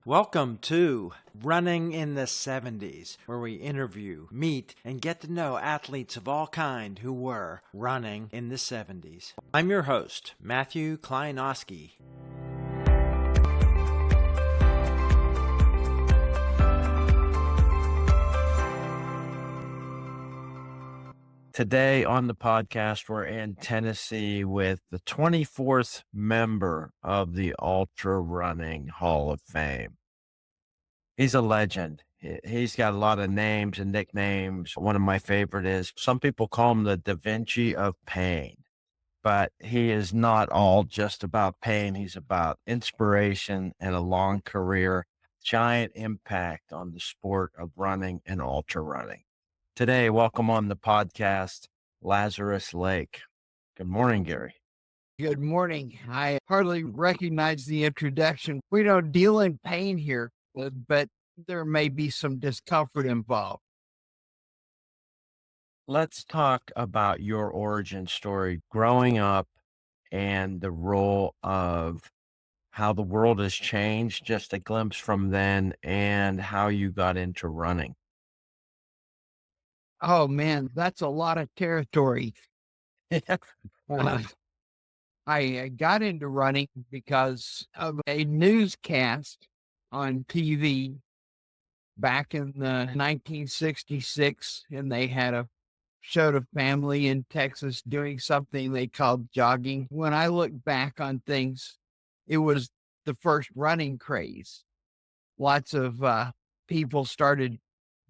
Welcome to Running in the 70s, where we interview, meet, and get to know athletes of all kind who were running in the 70s. I'm your host, Matthew Kleinowski. Today on the podcast, we're in Tennessee with the 24th member of the Ultrarunning Hall of Fame. He's a legend. He's got a lot of names and nicknames. One of my favorite is, some people call him the Da Vinci of pain, but he is not all just about pain. He's about inspiration and a long career, giant impact on the sport of running and ultra running. Today, welcome on the podcast, Lazarus Lake. Good morning, Gary. Good morning. I hardly recognize the introduction. We don't deal in pain here, but there may be some discomfort involved. Let's talk about your origin story, growing up, and the role of how the world has changed, just a glimpse from then, and how you got into running. Oh man, that's a lot of territory. I got into running because of a newscast on TV back in the 1966, and they had showed a family in Texas doing something they called jogging. When I look back on things, it was the first running craze. Lots of people started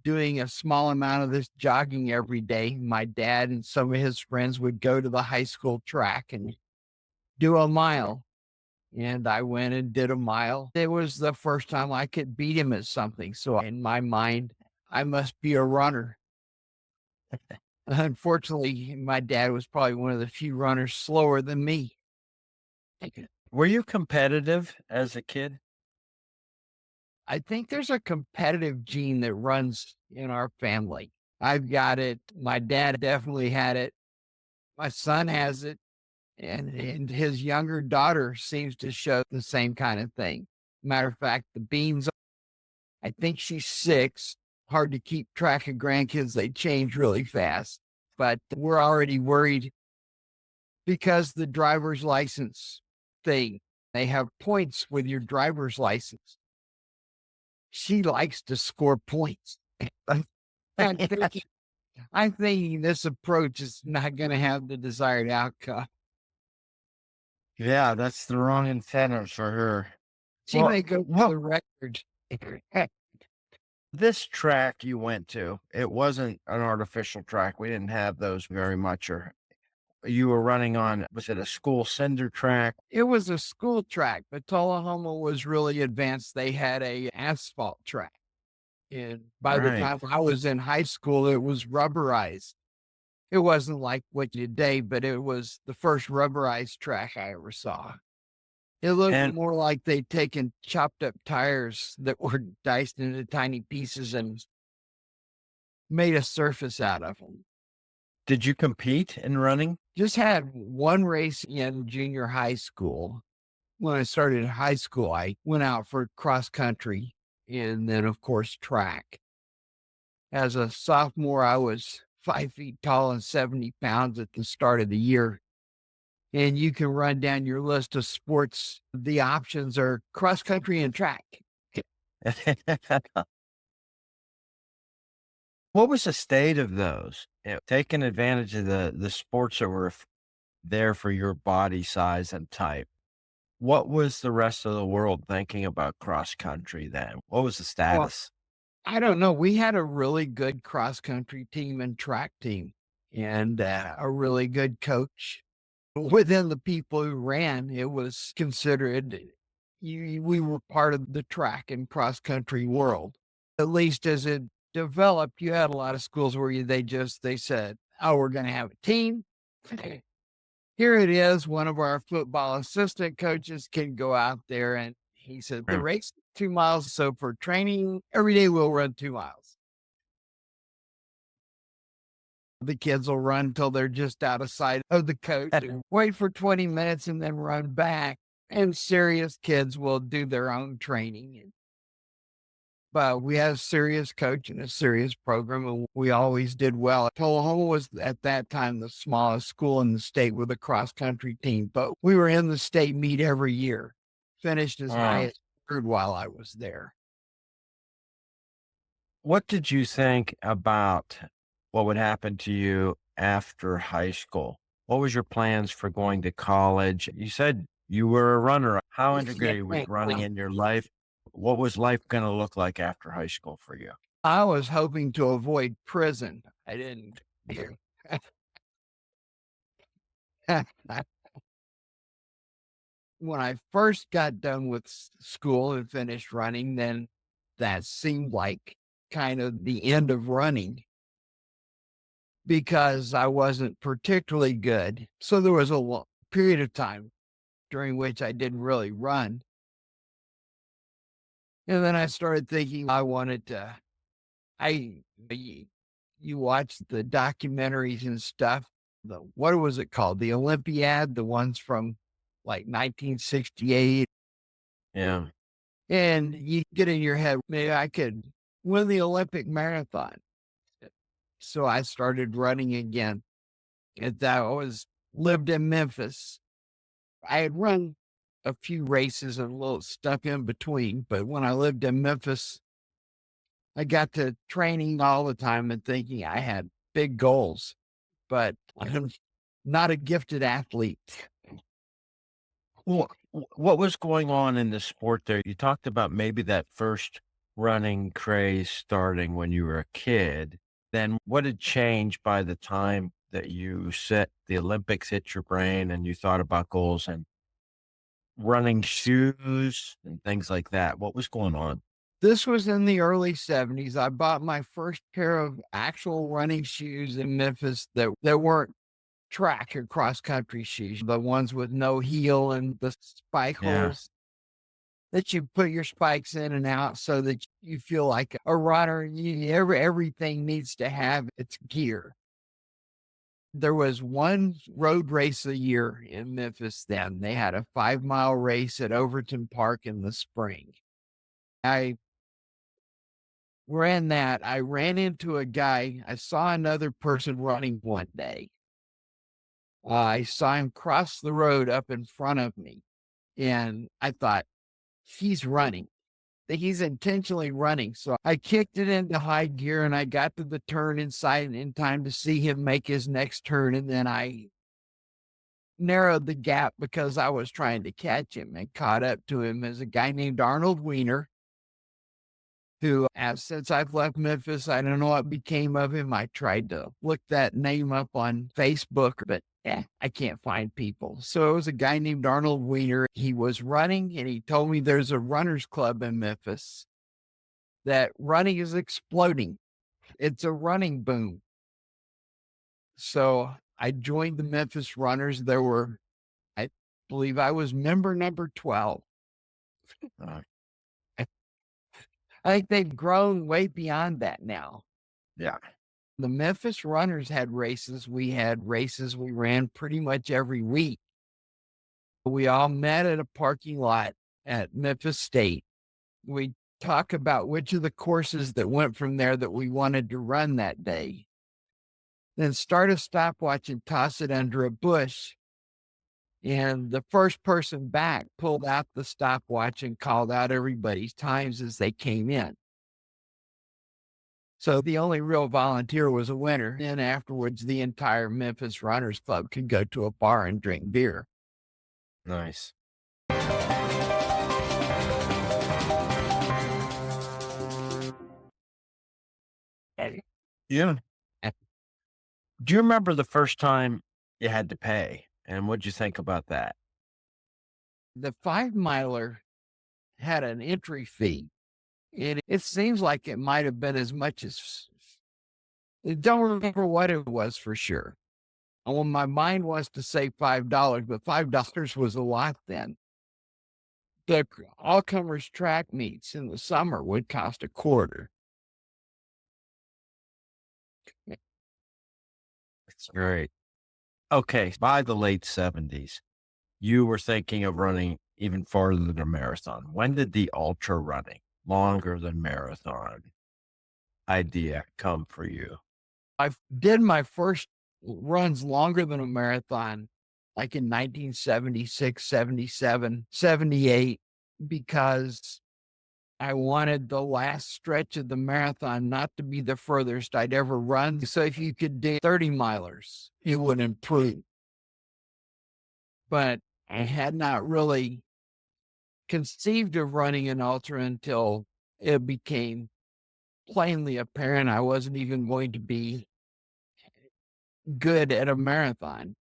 doing a small amount of this jogging every day. My dad and some of his friends would go to the high school track and do a mile. And I went and did a mile. It was the first time I could beat him at something. So in my mind, I must be a runner. Unfortunately, my dad was probably one of the few runners slower than me. Were you competitive as a kid? I think there's a competitive gene that runs in our family. I've got it. My dad definitely had it. My son has it. And his younger daughter seems to show the same kind of thing. Matter of fact, the Beans, I think she's 6. Hard to keep track of grandkids. They change really fast. But we're already worried because the driver's license thing, they have points with your driver's license. She likes to score points. I'm thinking this approach is not going to have the desired outcome. Yeah, that's the wrong incentive for her. She may go for the record. This track you went to, it wasn't an artificial track. We didn't have those very much. Or you were running on, was it a school cinder track? It was a school track, but Tullahoma was really advanced. They had a asphalt track. And by the time I was in high school, it was rubberized. It wasn't like what today, but it was the first rubberized track I ever saw. It looked more like they'd taken chopped up tires that were diced into tiny pieces and made a surface out of them. Did you compete in running? Just had one race in junior high school. When I started high school, I went out for cross country and then, of course, track. As a sophomore, I was 5 feet tall and 70 pounds at the start of the year. And you can run down your list of sports. The options are cross country and track. What was the state of those? Taking advantage of the sports that were there for your body size and type. What was the rest of the world thinking about cross country then? What was the status? Well, I don't know. We had a really good cross country team and track team and a really good coach. Within the people who ran, it was considered we were part of the track and cross country world. At least as it developed, you had a lot of schools where they said, oh, we're going to have a team. Here it is. One of our football assistant coaches can go out there and he said, the race 2 miles. So for training, every day we'll run 2 miles. The kids will run until they're just out of sight of the coach and wait for 20 minutes and then run back. And serious kids will do their own training. but we had a serious coach and a serious program, and we always did well. Tullahoma was at that time the smallest school in the state with a cross country team, but we were in the state meet every year, finished as high Oh, as third while I was there. what did you think about what would happen to you after high school? What was your plans for going to college? You said you were a runner. How integrated was running in your life? What was life going to look like after high school for you? I was hoping to avoid prison. I didn't. When I first got done with school and finished running, then that seemed like kind of the end of running because I wasn't particularly good. So there was a period of time during which I didn't really run. And then I started thinking I wanted to, y- you watch the documentaries and stuff. What was it called? The Olympiad, the ones from like 1968. Yeah. And you get in your head, maybe I could win the Olympic marathon. So I started running again. And that was lived in Memphis. I had run a few races and a little stuff in between, but when I lived in Memphis, I got to training all the time and thinking I had big goals, but I'm not a gifted athlete. Well, what was going on in the sport there? You talked about maybe that first running craze starting when you were a kid. Then what had changed by the time that you set the Olympics hit your brain and you thought about goals and running shoes and things like that? What was going on? This was in the early 70s. I bought my first pair of actual running shoes in Memphis that weren't track or cross country shoes, the ones with no heel and the spike Yeah. holes that you put your spikes in and out so that you feel like a runner. Everything needs to have its gear. There was one road race a year in Memphis then. They had a 5-mile race at Overton Park in the spring. I ran that. I ran into a guy. I saw another person running one day. I saw him cross the road up in front of me, and I thought, he's running. That he's intentionally running. So I kicked it into high gear and I got to the turn inside in time to see him make his next turn. And then I narrowed the gap because I was trying to catch him and caught up to him as a guy named Arnold Weiner, who, since I've left Memphis, I don't know what became of him. I tried to look that name up on Facebook, but I can't find people. So it was a guy named Arnold Weiner. He was running and he told me there's a runners club in Memphis that running is exploding. It's a running boom. So I joined the Memphis Runners. I believe I was member number 12. Uh, I think they've grown way beyond that now. yeah. The Memphis Runners had races. We had races we ran pretty much every week. We all met at a parking lot at Memphis State. We talk about which of the courses that went from there that we wanted to run that day. Then start a stopwatch and toss it under a bush. And the first person back pulled out the stopwatch and called out everybody's times as they came in. So the only real volunteer was a winner. And afterwards, the entire Memphis Runners Club could go to a bar and drink beer. Nice. Yeah. Do you remember the first time you had to pay? And what'd you think about that? The 5-miler had an entry fee. It seems like it might have been as much as, I don't remember what it was for sure. Well, my mind was to say $5, but $5 was a lot then. The all comers track meets in the summer would cost a quarter. That's great. Okay. By the late 70s, you were thinking of running even farther than a marathon. When did the ultra running longer than marathon idea come for you? I did my first runs longer than a marathon, like in 1976, 77, 78, because I wanted the last stretch of the marathon not to be the furthest I'd ever run. So if you could do 30 milers, it would improve. But I had not really conceived of running an ultra until it became plainly apparent I wasn't even going to be good at a marathon.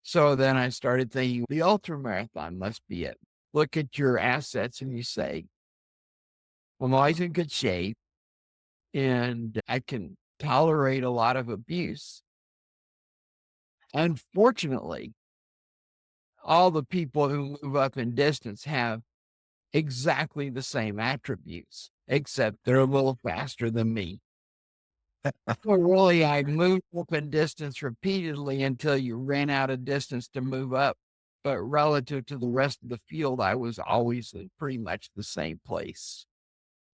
So then I started thinking the ultra marathon must be it. Look at your assets and you say, well, I'm always in good shape and I can tolerate a lot of abuse. Unfortunately, all the people who move up in distance have exactly the same attributes, except they're a little faster than me. Well, really, I moved up in distance repeatedly until you ran out of distance to move up. But relative to the rest of the field, I was always in pretty much the same place.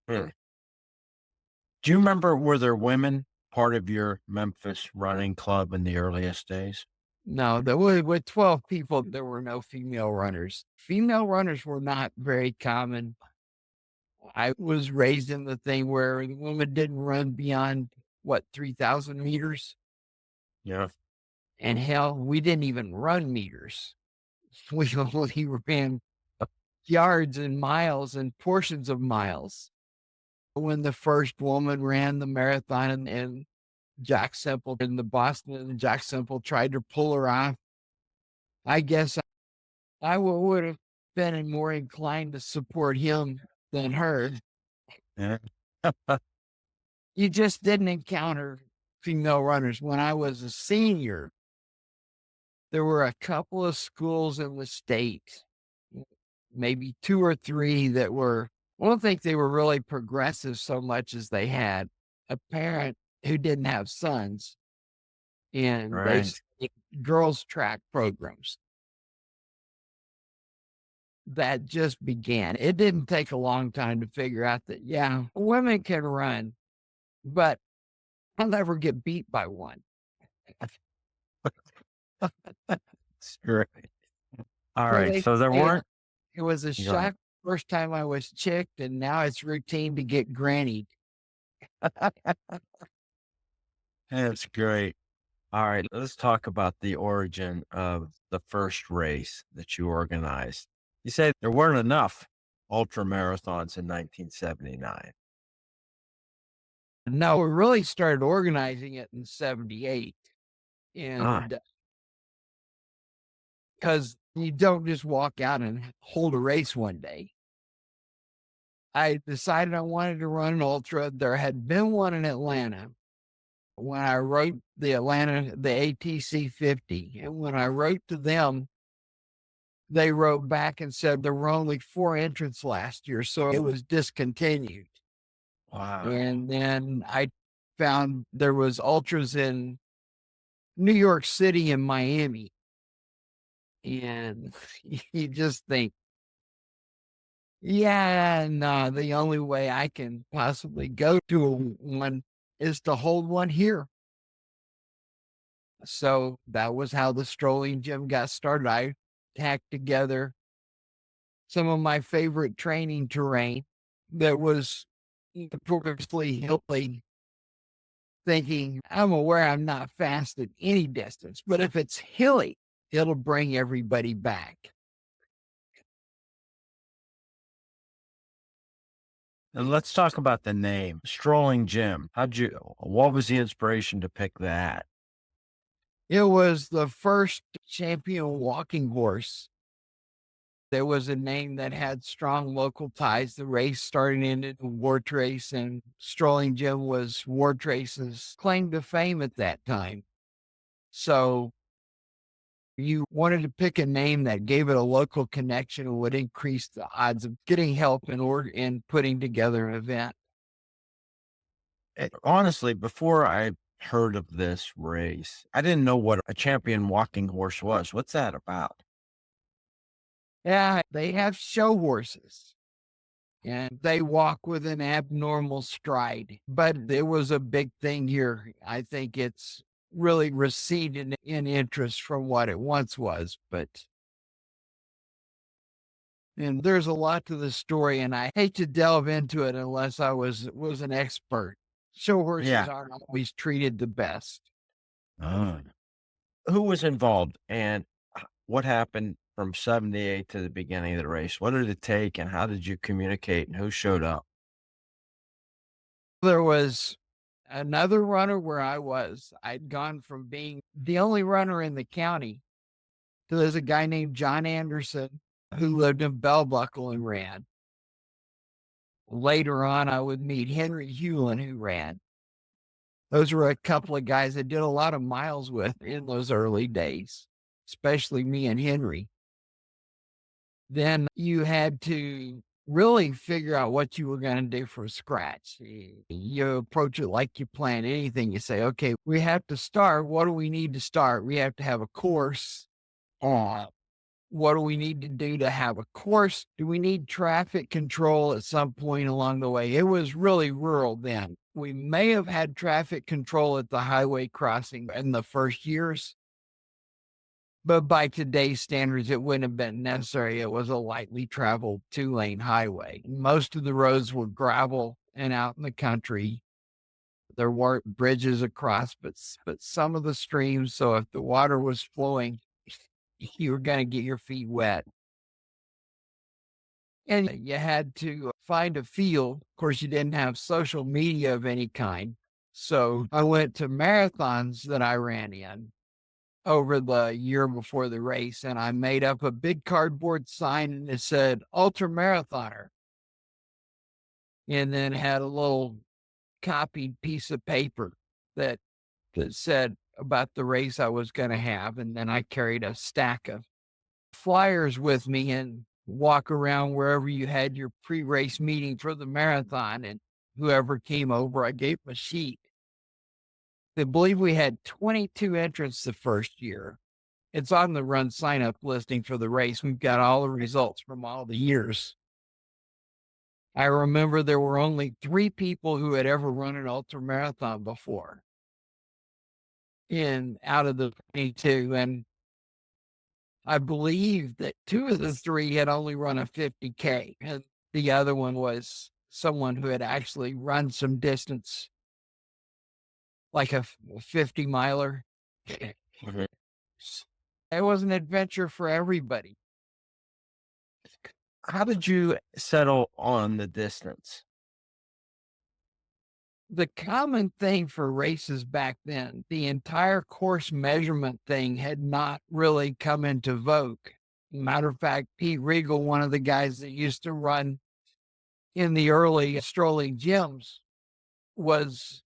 Hmm. Do you remember, were there women part of your Memphis running club in the earliest days? No, there were with 12 people, there were no female runners. Female runners were not very common. I was raised in the thing where the woman didn't run beyond what, 3,000 meters? Yeah. And hell, we didn't even run meters. We only ran yards and miles and portions of miles. When the first woman ran the marathon and Jack Semple in the Boston, and Jack Semple tried to pull her off, I guess I would have been more inclined to support him than her. Yeah. You just didn't encounter female runners. When I was a senior, there were a couple of schools in the state, maybe two or three that were, I don't think they were really progressive so much as they had a parent who didn't have sons and they Right. started girls track programs that just began. It didn't take a long time to figure out that, yeah, women can run, but I'll never get beat by one. That's great. All So right. they So there say weren't. it was a Go ahead. shock first time I was chicked, and now it's routine to get grannied. That's great. All right. Let's talk about the origin of the first race that you organized. You said there weren't enough ultra marathons in 1979. No, we really started organizing it in 78. Ah, And because you don't just walk out and hold a race one day. I decided I wanted to run an ultra. There had been one in Atlanta when I wrote the ATC 50. And when I wrote to them, they wrote back and said there were only 4 entrants last year, so it was discontinued. wow. And then I found there was ultras in New York City and Miami. And you just think, yeah, no, the only way I can possibly go to one is to hold one here. So that was how the strolling gym got started. I tacked together some of my favorite training terrain that was purposely hilly, thinking I'm aware I'm not fast at any distance, but if it's hilly, it'll bring everybody back. And let's talk about the name, Strolling Jim. What was the inspiration to pick that? It was the first champion walking horse. There was a name that had strong local ties. The race started in a Wart race, and Strolling Jim was Wart race's claim to fame at that time. So you wanted to pick a name that gave it a local connection and would increase the odds of getting help in putting together an event. Honestly, before I heard of this race, I didn't know what a champion walking horse was. What's that about? Yeah, they have show horses. and they walk with an abnormal stride. But it was a big thing here. I think it's really receded in interest from what it once was. And there's a lot to the story, and I hate to delve into it unless I was an expert. Show horses Yeah. aren't always treated the best. Oh. Who was involved and what happened from 78 to the beginning of the race? What did it take and how did you communicate and who showed up? There was another runner where I was. I'd gone from being the only runner in the county to there's a guy named John Anderson who lived in Bell Buckle and ran. Later on, I would meet Henry Hewlin, who ran. Those were a couple of guys I did a lot of miles with in those early days, especially me and Henry. Then you had to really figure out what you were going to do from scratch. You approach it like you plan anything. You say, okay, we have to start. What do we need to start? We have to have a course. What do we need to do to have a course? Do we need traffic control at some point along the way? It was really rural then. We may have had traffic control at the highway crossing in the first years, but by today's standards, it wouldn't have been necessary. It was a lightly traveled 2-lane highway. Most of the roads were gravel and out in the country. There weren't bridges across, but some of the streams. So if the water was flowing, you were going to get your feet wet. And you had to find a field. Of course, you didn't have social media of any kind. So I went to marathons that I ran in over the year before the race, and I made up a big cardboard sign and it said ultra marathoner. And then had a little copied piece of paper that said about the race I was going to have. And then I carried a stack of flyers with me and walk around wherever you had your pre-race meeting for the marathon. And whoever came over, I gave them a sheet. I believe we had 22 entrants the first year. It's on the run sign up listing for the race. We've got all the results from all the years. I remember there were only 3 people who had ever run an ultra marathon before out of the 22. And I believe that 2 of the 3 had only run a 50K, and the other one was someone who had actually run some distance, like a 50 miler. Mhm. It was an adventure for everybody. How did you settle on the distance? The common thing for races back then, the entire course measurement thing had not really come into vogue. Matter of fact, Pete Regal, one of the guys that used to run in the early strolling gyms, was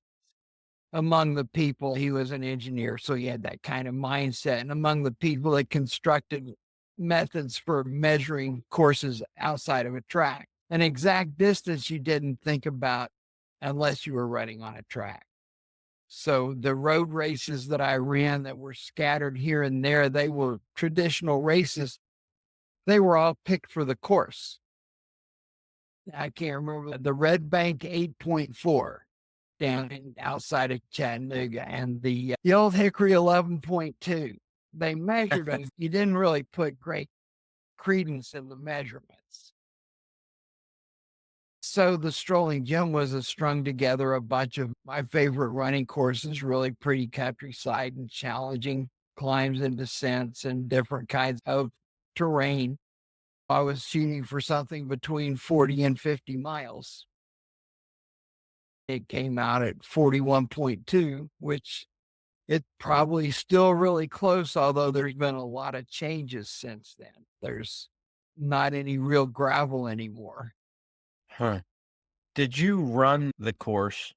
among the people. He was an engineer, so he had that kind of mindset. And among the people that constructed methods for measuring courses outside of a track, an exact distance you didn't think about unless you were running on a track. So the road races that I ran that were scattered here and there, they were traditional races. They were all picked for the course. I can't remember the Red Bank 8.4 down outside of Chattanooga and the Old Hickory 11.2. They measured us. You didn't really put great credence in the measurements. So the Strolling Jim was strung together a bunch of my favorite running courses, really pretty countryside and challenging climbs and descents and different kinds of terrain. I was shooting for something between 40 and 50 miles. It came out at 41.2, which it's probably still really close, although there's been a lot of changes since then. There's not any real gravel anymore. Huh. Did you run the course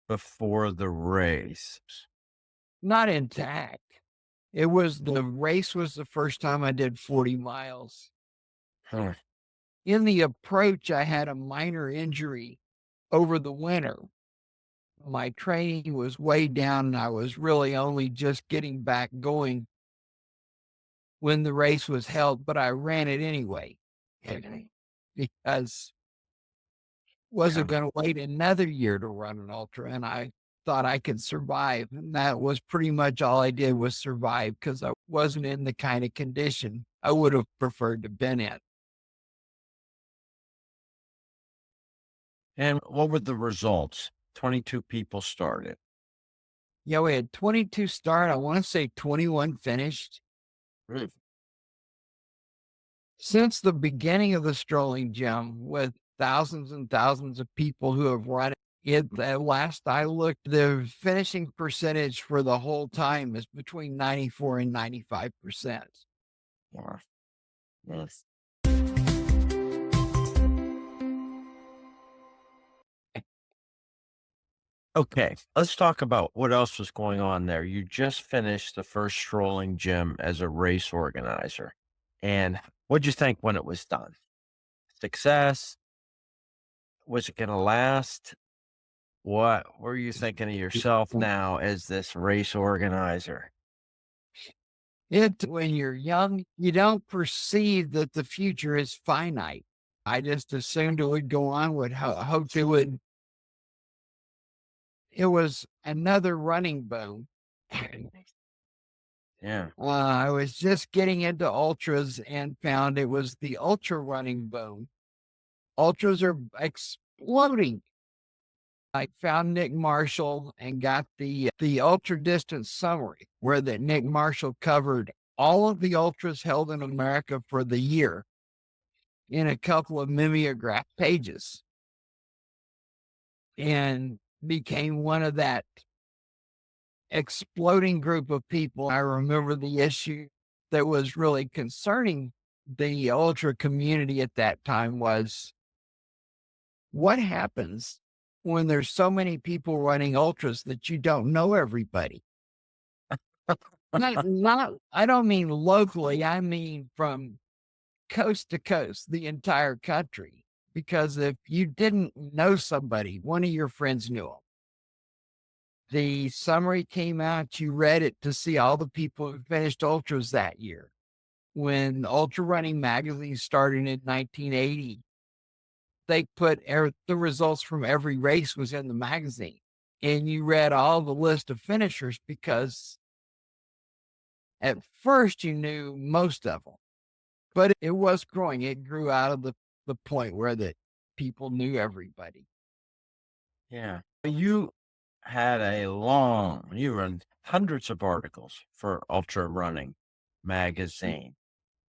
before the race? Not intact. The race was the first time I did 40 miles. Huh. In the approach, I had a minor injury over the winter. My training was way down and I was really only just getting back going when the race was held, but I ran it anyway because wasn't Yeah. going to wait another year to run an ultra. And I thought I could survive. And that was pretty much all I did was survive because I wasn't in the kind of condition I would have preferred to been in. And what were the results? 22 people started. Yeah, we had 22 start. I want to say 21 finished. Really? Since the beginning of the strolling gym, with thousands and thousands of people who have run it, at last I looked, the finishing percentage for the whole time is between 94 and 95%. Wow. Yes. Okay, let's talk about what else was going on there. You just finished the first strolling gym as a race organizer. And what'd you think when it was done? Success? Was it going to last? What were you thinking of yourself now as this race organizer? When you're young, you don't perceive that the future is finite. I just assumed it would go on, would hoped it would. It was another running boom. Yeah. I was just getting into ultras and found it was the ultra running boom. Ultras are exploding. I found Nick Marshall and got the ultra distance summary where that Nick Marshall covered all of the ultras held in America for the year in a couple of mimeograph pages and became one of that exploding group of people. I remember the issue that was really concerning the ultra community at that time was what happens when there's so many people running ultras that you don't know everybody? Not, I don't mean locally, I mean from coast to coast, the entire country. Because if you didn't know somebody, one of your friends knew them. The summary came out, you read it to see all the people who finished ultras that year. When Ultrarunning Magazine started in 1980, they put the results from every race was in the magazine. And you read all the list of finishers because at first you knew most of them, but it was growing. It grew out of the point where that people knew everybody. Yeah. You run hundreds of articles for Ultra Running Magazine.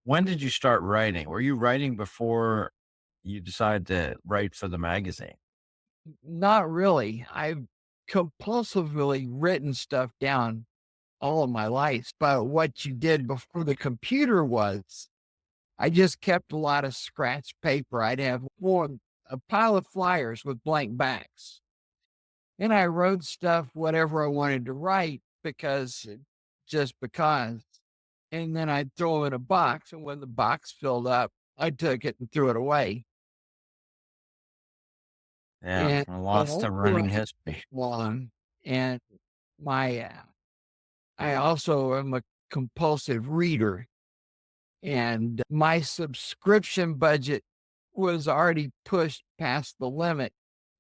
When did you start writing? Were you writing before you decided to write for the magazine? Not really. I've compulsively written stuff down all of my life, but what you did before the computer was, I just kept a lot of scratch paper. I'd have a pile of flyers with blank backs. And I wrote stuff, whatever I wanted to write, just because. And then I'd throw it in a box. And when the box filled up, I took it and threw it away. Yeah, And I the lost to whole running run history. long. And I also am a compulsive reader. And my subscription budget was already pushed past the limit.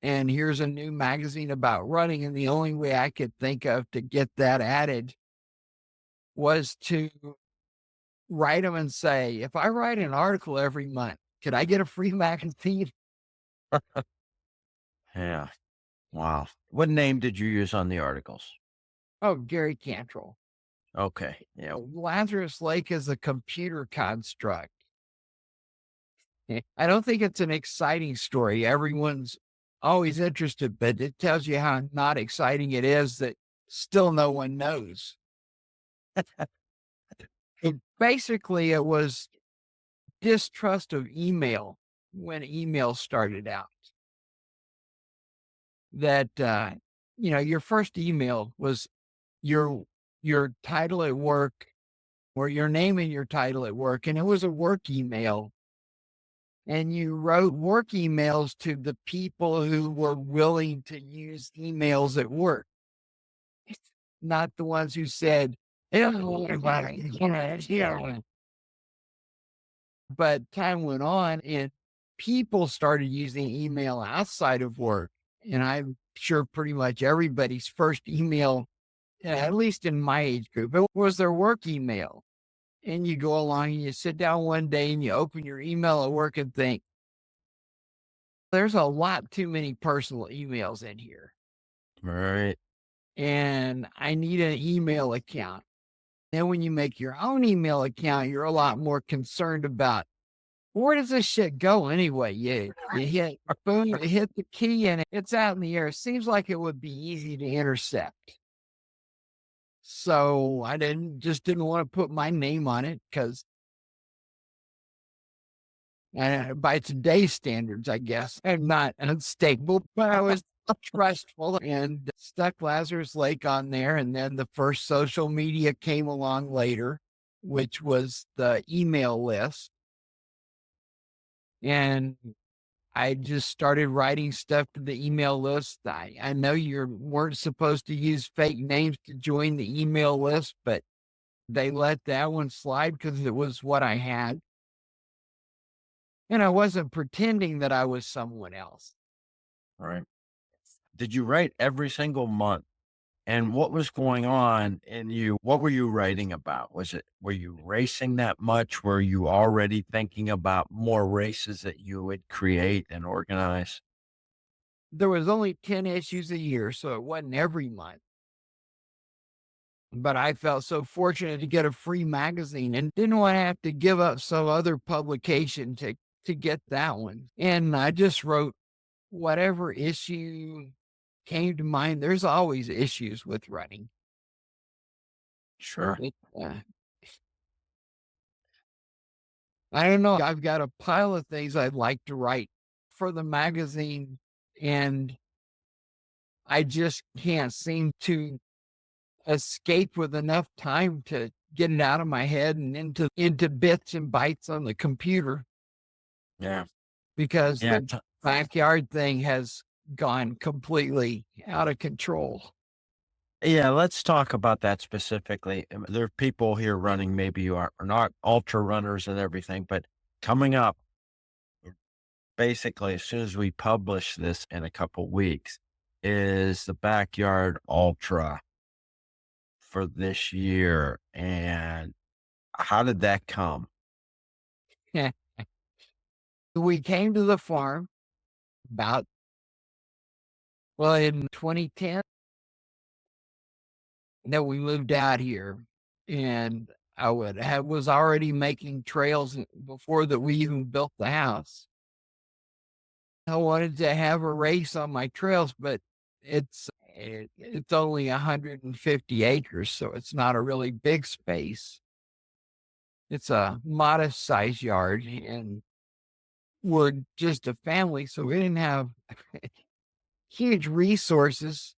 And here's a new magazine about running. And the only way I could think of to get that added was to write them and say, if I write an article every month, could I get a free magazine? Yeah. Wow. What name did you use on the articles? Oh, Gary Cantrell. Okay. Yeah. Lazarus Lake is a computer construct. I don't think it's an exciting story. Everyone's always interested, but it tells you how not exciting it is that still no one knows. Basically, it was distrust of email when email started out. That your first email was your your title at work or your name and your title at work, and it was a work email. And you wrote work emails to the people who were willing to use emails at work, not the ones who said, "Hello, everybody." But time went on and people started using email outside of work. And I'm sure pretty much everybody's first email, at least in my age group, it was their work email. And you go along and you sit down one day and you open your email at work and think, there's a lot too many personal emails in here. Right. And I need an email account. Then when you make your own email account, you're a lot more concerned about where does this shit go anyway? You hit boom, you hit the key and it's out in the air. It seems like it would be easy to intercept. So I didn't want to put my name on it because by today's standards, I guess, I'm not unstable, but I was trustful and stuck Lazarus Lake on there. And then the first social media came along later, which was the email list. And I just started writing stuff to the email list. I know you weren't supposed to use fake names to join the email list, but they let that one slide because it was what I had. And I wasn't pretending that I was someone else. Right. Did you write every single month? And what was going on in you? What were you writing about? Were you racing that much? Were you already thinking about more races that you would create and organize? There was only 10 issues a year, so it wasn't every month. But I felt so fortunate to get a free magazine and didn't want to have to give up some other publication to get that one. And I just wrote whatever issue came to mind. There's always issues with running. Sure. I don't know. I've got a pile of things I'd like to write for the magazine, and I just can't seem to escape with enough time to get it out of my head and into bits and bytes on the computer Yeah. because Yeah. the backyard thing has gone completely out of control. Yeah, let's talk about that specifically. There are people here running, maybe you are not ultra runners and everything, but coming up, basically, as soon as we publish this in a couple weeks, is the Backyard Ultra for this year. And how did that come? We came to the farm about, in 2010 that we moved out here, and I was already making trails before that we even built the house. I wanted to have a race on my trails, but it's only 150 acres, so it's not a really big space. It's a modest size yard, and we're just a family, so we didn't have huge resources.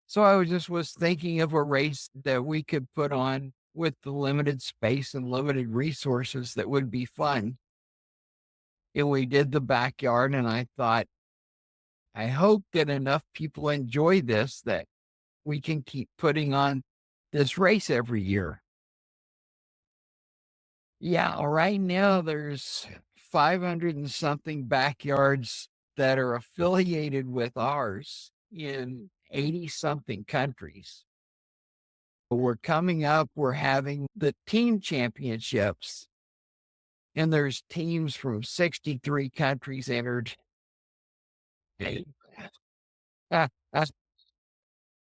So I was thinking of a race that we could put on with the limited space and limited resources that would be fun. And we did the backyard, and I thought, I hope that enough people enjoy this that we can keep putting on this race every year. Yeah, right now there's 500 and something backyards that are affiliated with ours in 80 something countries. We're coming up, we're having the team championships, and there's teams from 63 countries entered. Uh, uh,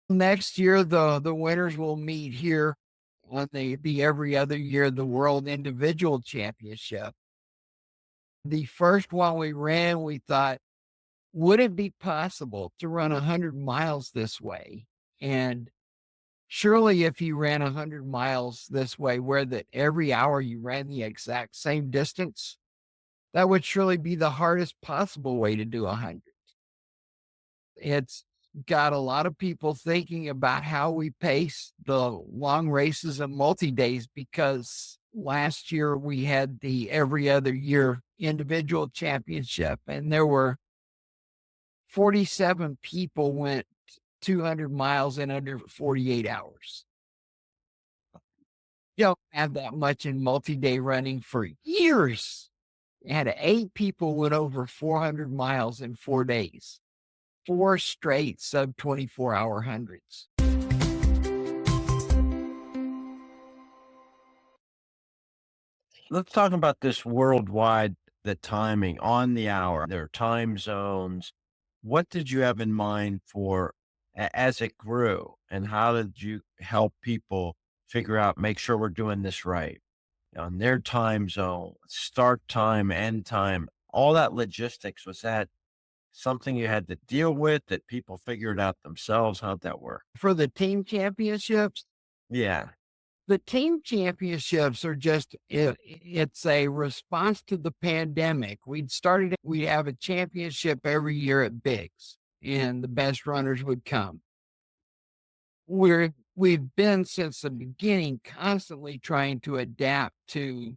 Next year, the winners will meet here on the every other year, the World Individual Championship. The first one we ran, we thought, would it be possible to run 100 miles this way? And surely if you ran 100 miles this way, where that every hour you ran the exact same distance, that would surely be the hardest possible way to do 100. It's got a lot of people thinking about how we pace the long races and multi-days, because last year we had the every other year individual championship, and there were 47 people went 200 miles in under 48 hours. You don't have that much in multi-day running for years. Had 8 people went over 400 miles in 4 days, 4 straight sub 24-hour hundreds. Let's talk about this worldwide, the timing on the hour, their time zones. What did you have in mind for as it grew, and how did you help people figure out, make sure we're doing this right on their time zone, start time, end time, all that logistics? Was that something you had to deal with that people figured out themselves? How'd that work? For the team championships, Yeah, the team championships are just, it's a response to the pandemic. We'd have a championship every year at Biggs, and the best runners would come. We've been since the beginning constantly trying to adapt to,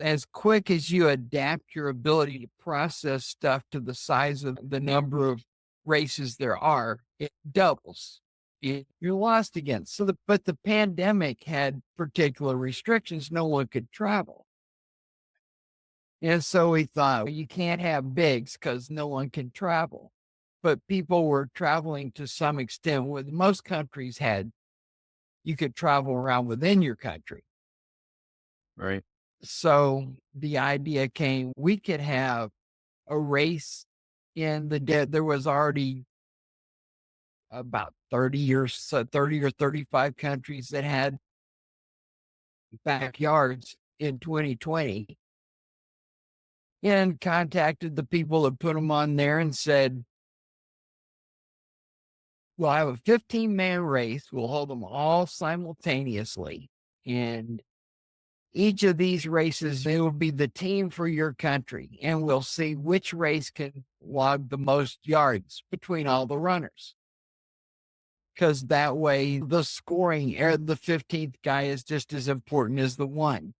as quick as you adapt your ability to process stuff to the size of the number of races there are, it doubles. You're lost again. But the pandemic had particular restrictions. No one could travel. And so we thought, well, you can't have bigs because no one can travel. But people were traveling to some extent. With most countries you could travel around within your country. right. So the idea came, we could have a race in the dead. There was already about 30 or 35 countries that had backyards in 2020, and contacted the people that put them on there and said, we'll have a 15-man race. We'll hold them all simultaneously. And each of these races, it will be the team for your country. And we'll see which race can log the most yards between all the runners. Because that way the scoring, the 15th guy is just as important as the one.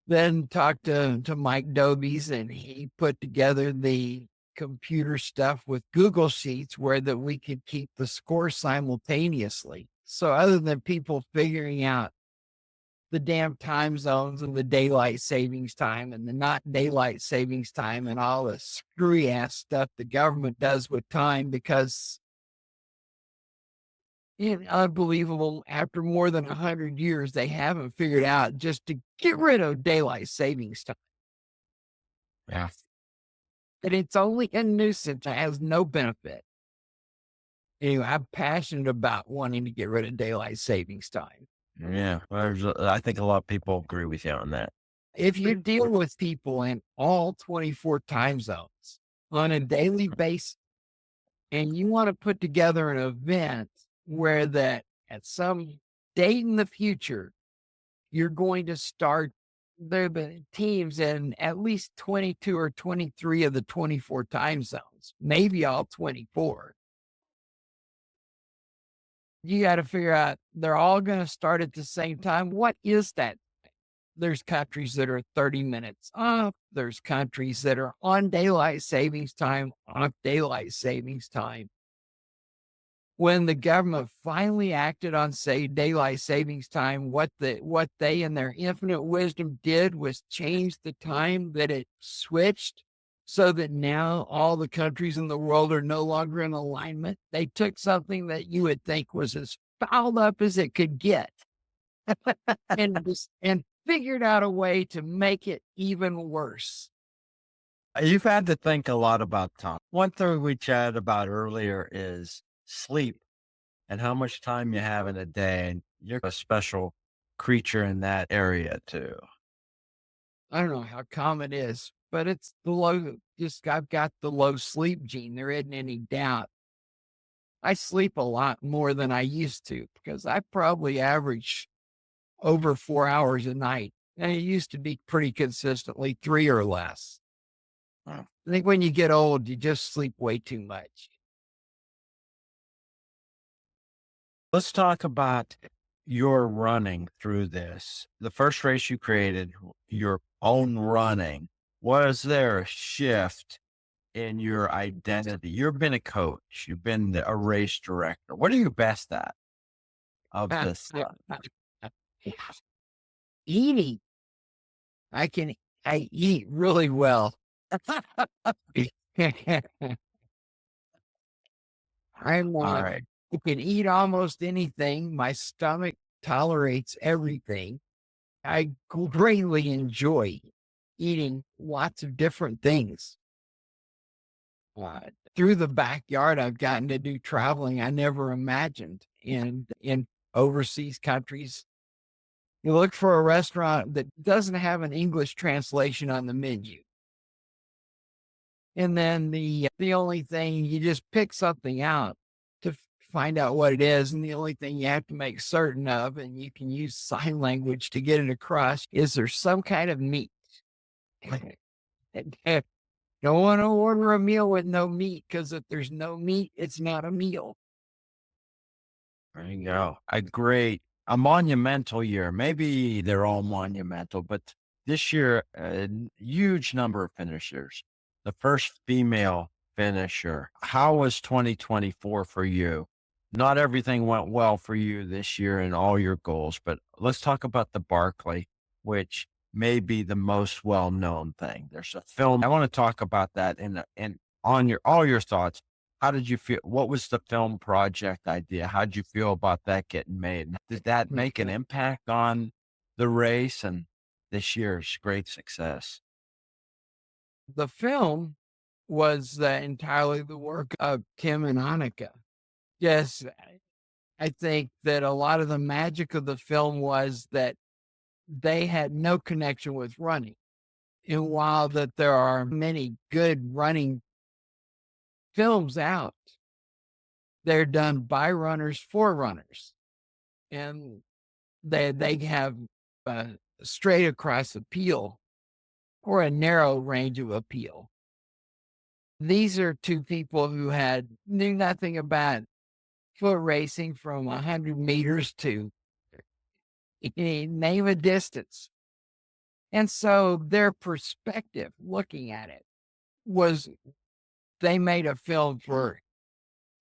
Then talked to Mike Dobies, and he put together the computer stuff with Google Sheets where that we could keep the score simultaneously. So other than people figuring out the damn time zones and the daylight savings time and the not daylight savings time and all the screwy ass stuff the government does with time, because it's unbelievable. After more than 100 years, they haven't figured out just to get rid of daylight savings time. Yeah. And it's only a nuisance. It has no benefit. Anyway, I'm passionate about wanting to get rid of daylight savings time. Yeah. I think a lot of people agree with you on that. If you deal with people in all 24 time zones on a daily basis, and you want to put together an event where that at some date in the future, you're going to start the teams in at least 22 or 23 of the 24 time zones, maybe all 24. You got to figure out they're all going to start at the same time. What is that? There's countries that are 30 minutes off. There's countries that are on daylight savings time, off daylight savings time. When the government finally acted on, say, daylight savings time, what they in their infinite wisdom did was change the time that it switched, so that now all the countries in the world are no longer in alignment. They took something that you would think was as fouled up as it could get and figured out a way to make it even worse. You've had to think a lot about time. One thing we chatted about earlier is sleep and how much time you have in a day. And you're a special creature in that area too. I don't know how common it is, but it's I've got the low sleep gene. There isn't any doubt. I sleep a lot more than I used to, because I probably average over 4 hours a night. And it used to be pretty consistently 3 or less. I think when you get old, you just sleep way too much. Let's talk about your running through this. The first race you created, your own running, was there a shift in your identity? You've been a coach, you've been a race director. What are you best at of this stuff? Eating. I can I eat really well. I'm All right. I can eat almost anything. My stomach tolerates everything. I greatly enjoy eating lots of different things. Through the backyard, I've gotten to do traveling I never imagined in overseas countries. You look for a restaurant that doesn't have an English translation on the menu. And then the only thing you just pick something out to find out what it is. And the only thing you have to make certain of, and you can use sign language to get it across, is there some kind of meat. Don't want to order a meal with no meat, because if there's no meat, it's not a meal. There you go. A monumental year. Maybe they're all monumental, but this year, huge number of finishers. The first female finisher. How was 2024 for you? Not everything went well for you this year in all your goals, but let's talk about the Barkley, which may be the most well-known thing. There's a film. I want to talk about that and on your all your thoughts. How did you feel? What was the film project idea? How did you feel about that getting made? Did that make an impact on the race and this year's great success? The film was entirely the work of Tim and Annika. Yes, I think that a lot of the magic of the film was that they had no connection with running. And while that there are many good running films out, they're done by runners for runners. And they have a straight across appeal or a narrow range of appeal. These are two people who knew nothing about foot racing from 100 meters to name a distance. And so their perspective looking at it was they made a film for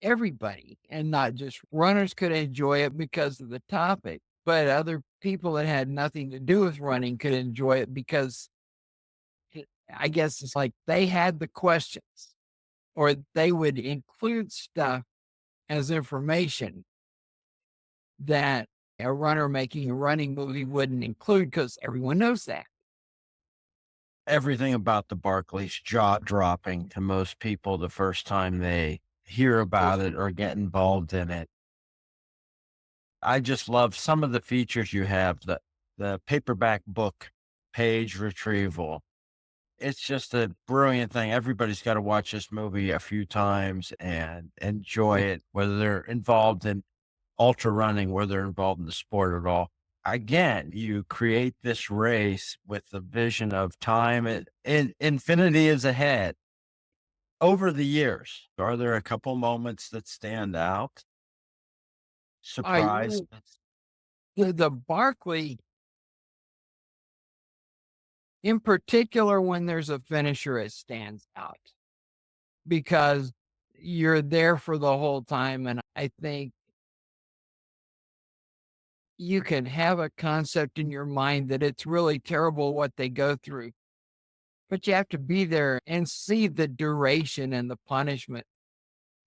everybody, and not just runners could enjoy it because of the topic, but other people that had nothing to do with running could enjoy it because I guess it's like they had the questions, or they would include stuff as information that a runner making a running movie wouldn't include, because everyone knows that. Everything about the Barclays jaw dropping to most people the first time they hear about it or get involved in it. I just love some of the features you have, the paperback book page retrieval. It's just a brilliant thing. Everybody's got to watch this movie a few times and enjoy it, whether they're involved in ultra running, whether they're involved in the sport at all. Again, you create this race with the vision of time and infinity is ahead. Over the years, are there a couple moments that stand out? I Surprise? the Barkley, in particular, when there's a finisher, it stands out because you're there for the whole time. And I think you can have a concept in your mind that it's really terrible what they go through, but you have to be there and see the duration and the punishment.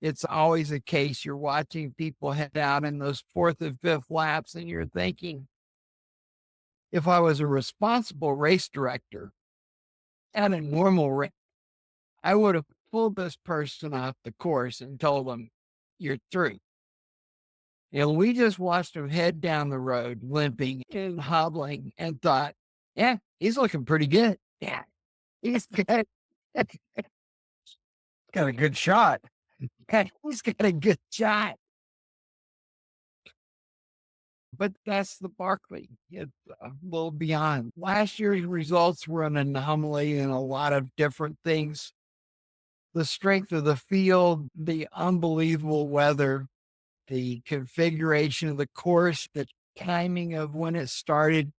It's always a case you're watching people head out in those fourth and fifth laps, and you're thinking, if I was a responsible race director at a normal race, I would have pulled this person off the course and told them, you're through. And we just watched him head down the road, limping and hobbling, and thought, yeah, he's looking pretty good. Yeah, he's good. Got a good shot. He's got a good shot. But that's the Barkley. It's a little beyond. Last year's results were an anomaly in a lot of different things. The strength of the field, the unbelievable weather, the configuration of the course, the timing of when it started,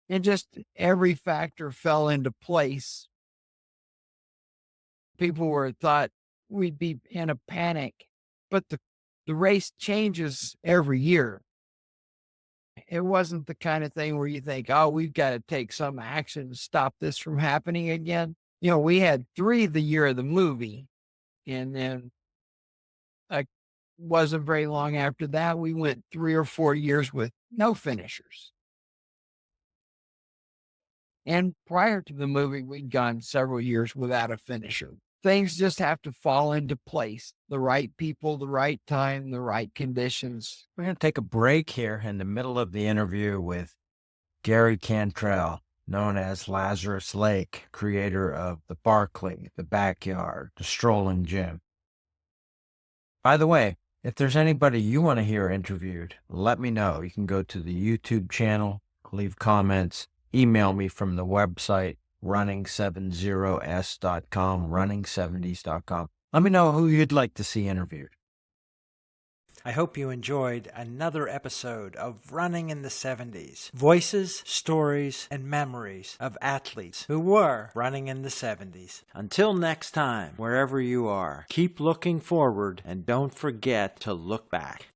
and just every factor fell into place. People thought we'd be in a panic, but the race changes every year. It wasn't the kind of thing where you think, oh, we've got to take some action to stop this from happening again. We had 3 the year of the movie, and then wasn't very long after that, we went 3 or 4 years with no finishers. And prior to the movie, we'd gone several years without a finisher. Things just have to fall into place. The right people, the right time, the right conditions. We're going to take a break here in the middle of the interview with Gary Cantrell, known as Lazarus Lake, creator of the Barkley, the Backyard, the Strolling Jim. By the way, if there's anybody you want to hear interviewed, let me know. You can go to the YouTube channel, leave comments, email me from the website, running70s.com, running70s.com. Let me know who you'd like to see interviewed. I hope you enjoyed another episode of Running in the 70s. Voices, stories, and memories of athletes who were running in the 70s. Until next time, wherever you are, keep looking forward and don't forget to look back.